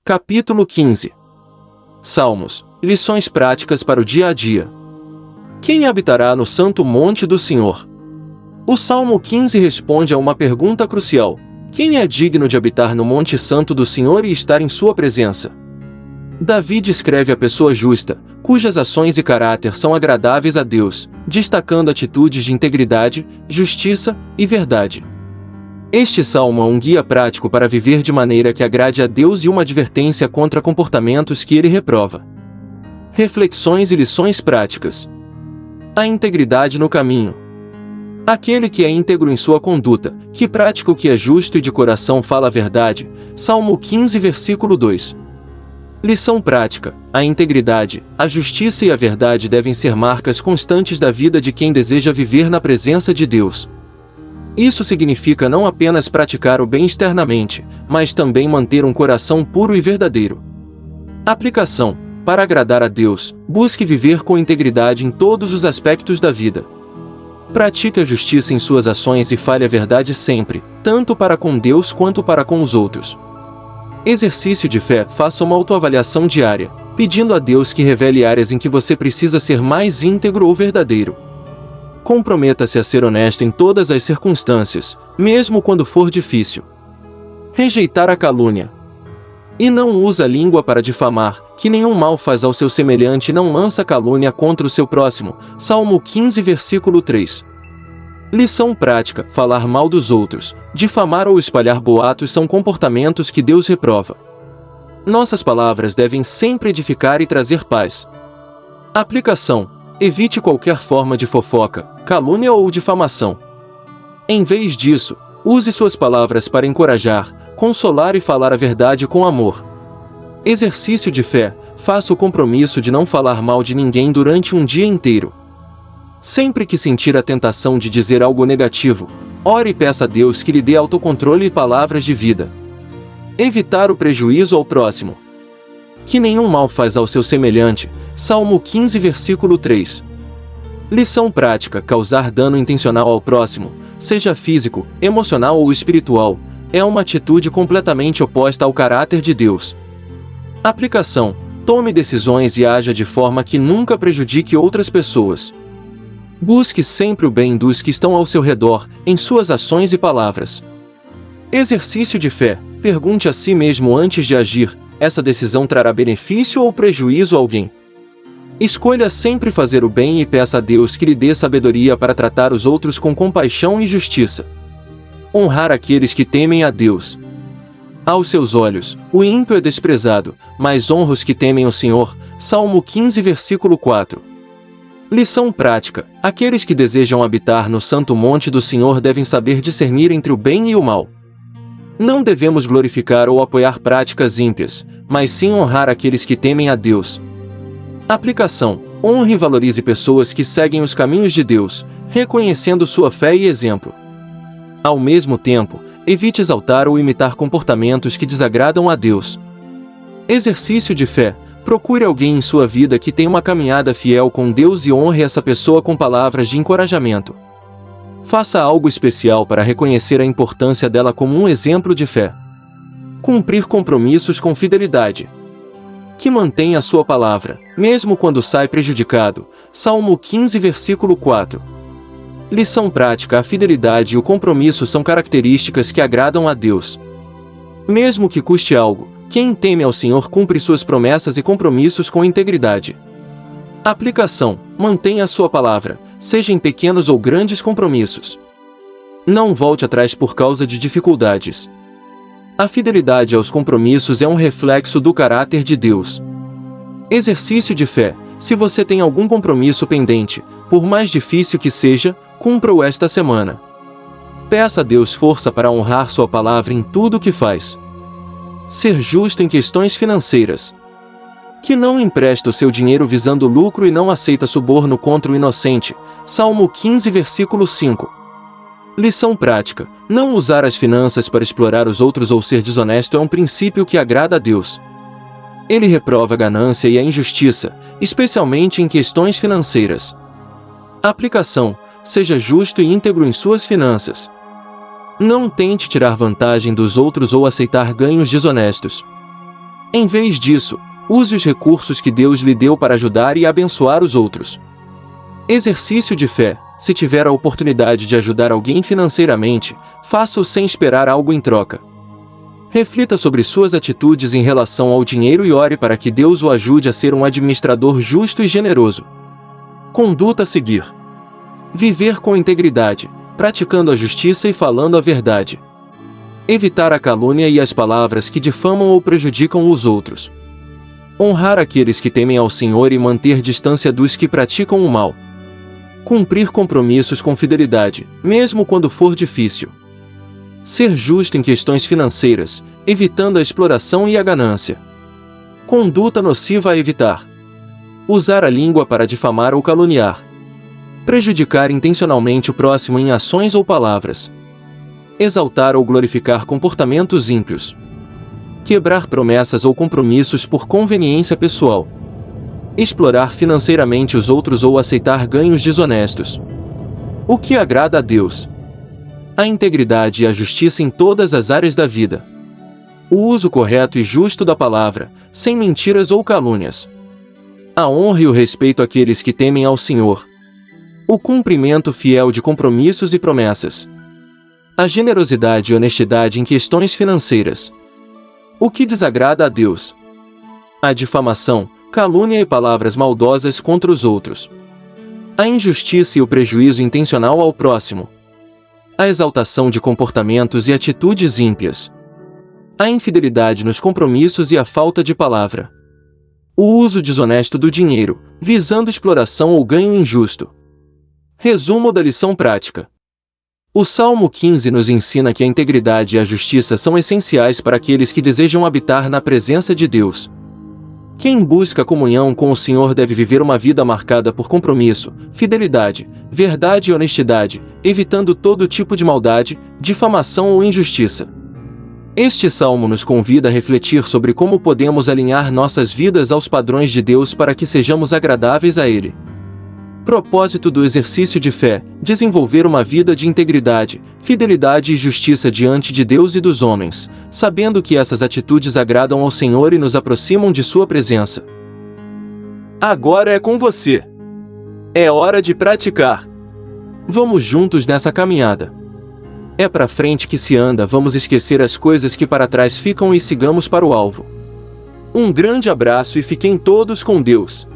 Capítulo 15. Salmos, lições práticas para o dia a dia. Quem habitará no santo monte do Senhor? O Salmo 15 responde a uma pergunta crucial: quem é digno de habitar no monte santo do Senhor e estar em sua presença? Davi descreve a pessoa justa, cujas ações e caráter são agradáveis a Deus, destacando atitudes de integridade, justiça e verdade. Este salmo é um guia prático para viver de maneira que agrade a Deus e uma advertência contra comportamentos que ele reprova. Reflexões e lições práticas. A integridade no caminho. Aquele que é íntegro em sua conduta, que pratica o que é justo e de coração fala a verdade. Salmo 15, versículo 2. Lição prática. A integridade, a justiça e a verdade devem ser marcas constantes da vida de quem deseja viver na presença de Deus. Isso significa não apenas praticar o bem externamente, mas também manter um coração puro e verdadeiro. Aplicação. Para agradar a Deus, busque viver com integridade em todos os aspectos da vida. Pratique a justiça em suas ações e fale a verdade sempre, tanto para com Deus quanto para com os outros. Exercício de fé. Faça uma autoavaliação diária, pedindo a Deus que revele áreas em que você precisa ser mais íntegro ou verdadeiro. Comprometa-se a ser honesto em todas as circunstâncias, mesmo quando for difícil. Rejeitar a calúnia. E não usa a língua para difamar, que nenhum mal faz ao seu semelhante e não lança calúnia contra o seu próximo. Salmo 15, versículo 3. Lição prática. Falar mal dos outros, difamar ou espalhar boatos são comportamentos que Deus reprova. Nossas palavras devem sempre edificar e trazer paz. Aplicação. Evite qualquer forma de fofoca, calúnia ou difamação. Em vez disso, use suas palavras para encorajar, consolar e falar a verdade com amor. Exercício de fé. Faça o compromisso de não falar mal de ninguém durante um dia inteiro. Sempre que sentir a tentação de dizer algo negativo, ore e peça a Deus que lhe dê autocontrole e palavras de vida. Evitar o prejuízo ao próximo. Que nenhum mal faz ao seu semelhante. Salmo 15, versículo 3. Lição prática. Causar dano intencional ao próximo, seja físico, emocional ou espiritual, é uma atitude completamente oposta ao caráter de Deus. Aplicação. Tome decisões e haja de forma que nunca prejudique outras pessoas. Busque sempre o bem dos que estão ao seu redor, em suas ações e palavras. Exercício de fé. Pergunte a si mesmo antes de agir: essa decisão trará benefício ou prejuízo a alguém? Escolha sempre fazer o bem e peça a Deus que lhe dê sabedoria para tratar os outros com compaixão e justiça. Honrar aqueles que temem a Deus. Aos seus olhos, o ímpio é desprezado, mas honra os que temem o Senhor. Salmo 15, versículo 4. Lição prática. Aqueles que desejam habitar no santo monte do Senhor devem saber discernir entre o bem e o mal. Não devemos glorificar ou apoiar práticas ímpias, mas sim honrar aqueles que temem a Deus. Aplicação. Honre e valorize pessoas que seguem os caminhos de Deus, reconhecendo sua fé e exemplo. Ao mesmo tempo, evite exaltar ou imitar comportamentos que desagradam a Deus. Exercício de fé. Procure alguém em sua vida que tenha uma caminhada fiel com Deus e honre essa pessoa com palavras de encorajamento. Faça algo especial para reconhecer a importância dela como um exemplo de fé. Cumprir compromissos com fidelidade. Que mantenha a sua palavra, mesmo quando sai prejudicado. Salmo 15, versículo 4. Lição prática. A fidelidade e o compromisso são características que agradam a Deus. Mesmo que custe algo, quem teme ao Senhor cumpre suas promessas e compromissos com integridade. Aplicação. Mantenha a sua palavra, seja em pequenos ou grandes compromissos. Não volte atrás por causa de dificuldades. A fidelidade aos compromissos é um reflexo do caráter de Deus. Exercício de fé. Se você tem algum compromisso pendente, por mais difícil que seja, cumpra-o esta semana. Peça a Deus força para honrar sua palavra em tudo o que faz. Ser justo em questões financeiras. Que não empresta o seu dinheiro visando lucro e não aceita suborno contra o inocente. Salmo 15, versículo 5. Lição prática. Não usar as finanças para explorar os outros ou ser desonesto é um princípio que agrada a Deus. Ele reprova a ganância e a injustiça, especialmente em questões financeiras. Aplicação. Seja justo e íntegro em suas finanças. Não tente tirar vantagem dos outros ou aceitar ganhos desonestos. Em vez disso, use os recursos que Deus lhe deu para ajudar e abençoar os outros. Exercício de fé. Se tiver a oportunidade de ajudar alguém financeiramente, faça-o sem esperar algo em troca. Reflita sobre suas atitudes em relação ao dinheiro e ore para que Deus o ajude a ser um administrador justo e generoso. Conduta a seguir: viver com integridade, praticando a justiça e falando a verdade. Evitar a calúnia e as palavras que difamam ou prejudicam os outros. Honrar aqueles que temem ao Senhor e manter distância dos que praticam o mal. Cumprir compromissos com fidelidade, mesmo quando for difícil. Ser justo em questões financeiras, evitando a exploração e a ganância. Conduta nociva a evitar: usar a língua para difamar ou caluniar. Prejudicar intencionalmente o próximo em ações ou palavras. Exaltar ou glorificar comportamentos ímpios. Quebrar promessas ou compromissos por conveniência pessoal. Explorar financeiramente os outros ou aceitar ganhos desonestos. O que agrada a Deus? A integridade e a justiça em todas as áreas da vida. O uso correto e justo da palavra, sem mentiras ou calúnias. A honra e o respeito àqueles que temem ao Senhor. O cumprimento fiel de compromissos e promessas. A generosidade e honestidade em questões financeiras. O que desagrada a Deus? A difamação, calúnia e palavras maldosas contra os outros. A injustiça e o prejuízo intencional ao próximo. A exaltação de comportamentos e atitudes ímpias. A infidelidade nos compromissos e a falta de palavra. O uso desonesto do dinheiro, visando exploração ou ganho injusto. Resumo da lição prática. O Salmo 15 nos ensina que a integridade e a justiça são essenciais para aqueles que desejam habitar na presença de Deus. Quem busca comunhão com o Senhor deve viver uma vida marcada por compromisso, fidelidade, verdade e honestidade, evitando todo tipo de maldade, difamação ou injustiça. Este salmo nos convida a refletir sobre como podemos alinhar nossas vidas aos padrões de Deus para que sejamos agradáveis a Ele. Propósito do exercício de fé: desenvolver uma vida de integridade, fidelidade e justiça diante de Deus e dos homens, sabendo que essas atitudes agradam ao Senhor e nos aproximam de Sua presença. Agora é com você. É hora de praticar. Vamos juntos nessa caminhada. É pra frente que se anda, vamos esquecer as coisas que para trás ficam e sigamos para o alvo. Um grande abraço e fiquem todos com Deus.